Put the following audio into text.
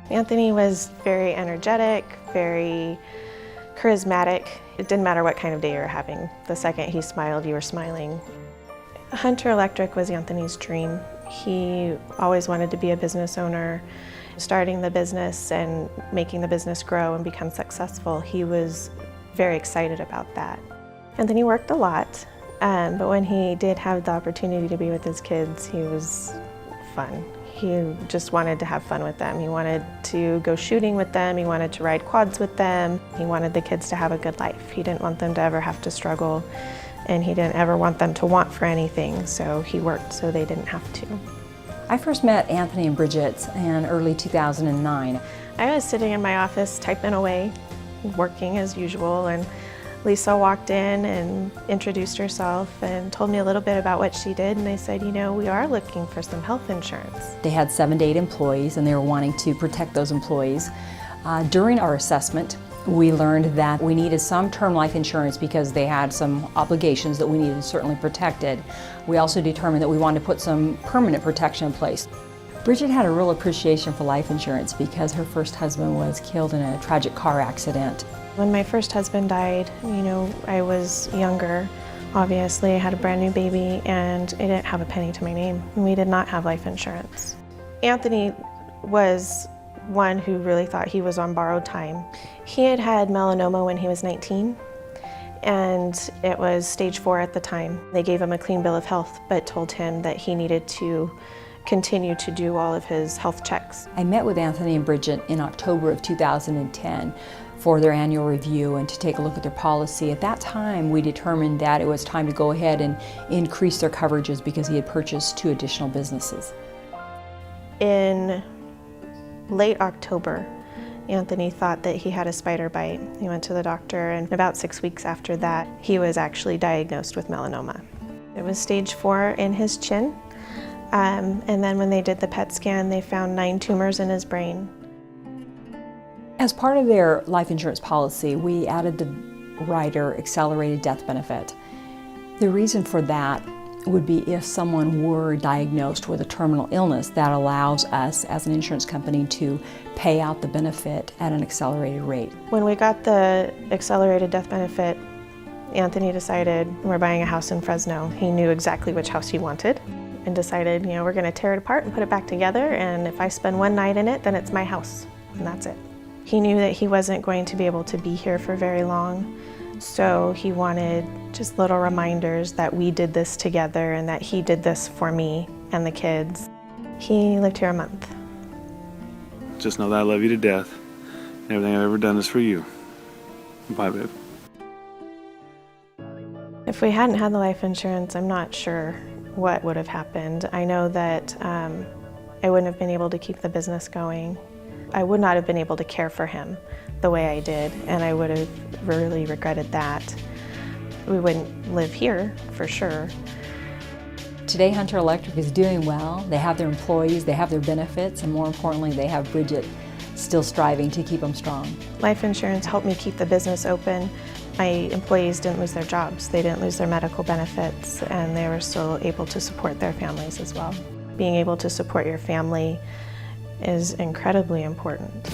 Anthony was very energetic, very charismatic. It didn't matter what kind of day you were having. The second he smiled, you were smiling. Hunter Electric was Anthony's dream. He always wanted to be a business owner. Starting the business and making the business grow and become successful, he was very excited about that. Anthony worked a lot, but when he did have the opportunity to be with his kids, he was fun. He just wanted to have fun with them. He wanted to go shooting with them. He wanted to ride quads with them. He wanted the kids to have a good life. He didn't want them to ever have to struggle, and he didn't ever want them to want for anything, so he worked so they didn't have to. I first met Anthony and Brigett in early 2009. I was sitting in my office typing away, working as usual, and Lisa walked in and introduced herself and told me a little bit about what she did, and I said, you know, we are looking for some health insurance. They had 7 to 8 employees and they were wanting to protect those employees. During our assessment, we learned that we needed some term life insurance because they had some obligations that we needed certainly protected. We also determined that we wanted to put some permanent protection in place. Brigett had a real appreciation for life insurance because her first husband was killed in a tragic car accident. When my first husband died, you know, I was younger. Obviously, I had a brand new baby and I didn't have a penny to my name. We did not have life insurance. Anthony was one who really thought he was on borrowed time. He had had melanoma when he was 19, and it was stage 4 at the time. They gave him a clean bill of health, but told him that he needed to continue to do all of his health checks. I met with Anthony and Brigett in October of 2010 for their annual review and to take a look at their policy. At that time, we determined that it was time to go ahead and increase their coverages because he had purchased 2 additional businesses. In late October, Anthony thought that he had a spider bite. He went to the doctor, and about 6 weeks after that, he was actually diagnosed with melanoma. It was stage 4 in his chin, and then when they did the PET scan, they found 9 tumors in his brain. As part of their life insurance policy, we added the rider accelerated death benefit. The reason for that would be if someone were diagnosed with a terminal illness, that allows us as an insurance company to pay out the benefit at an accelerated rate. When we got the accelerated death benefit, Anthony decided we're buying a house in Fresno. He knew exactly which house he wanted and decided, you know, we're going to tear it apart and put it back together, and if I spend one night in it, then it's my house, and that's it. He knew that he wasn't going to be able to be here for very long, so he wanted just little reminders that we did this together and that he did this for me and the kids. He lived here a month. Just know that I love you to death. Everything I've ever done is for you. Bye, babe. If we hadn't had the life insurance, I'm not sure what would have happened. I know that I wouldn't have been able to keep the business going. I would not have been able to care for him the way I did, and I would have really regretted that. We wouldn't live here, for sure. Today, Hunter Electric is doing well. They have their employees, they have their benefits, and more importantly, they have Brigett still striving to keep them strong. Life insurance helped me keep the business open. My employees didn't lose their jobs, they didn't lose their medical benefits, and they were still able to support their families as well. Being able to support your family is incredibly important.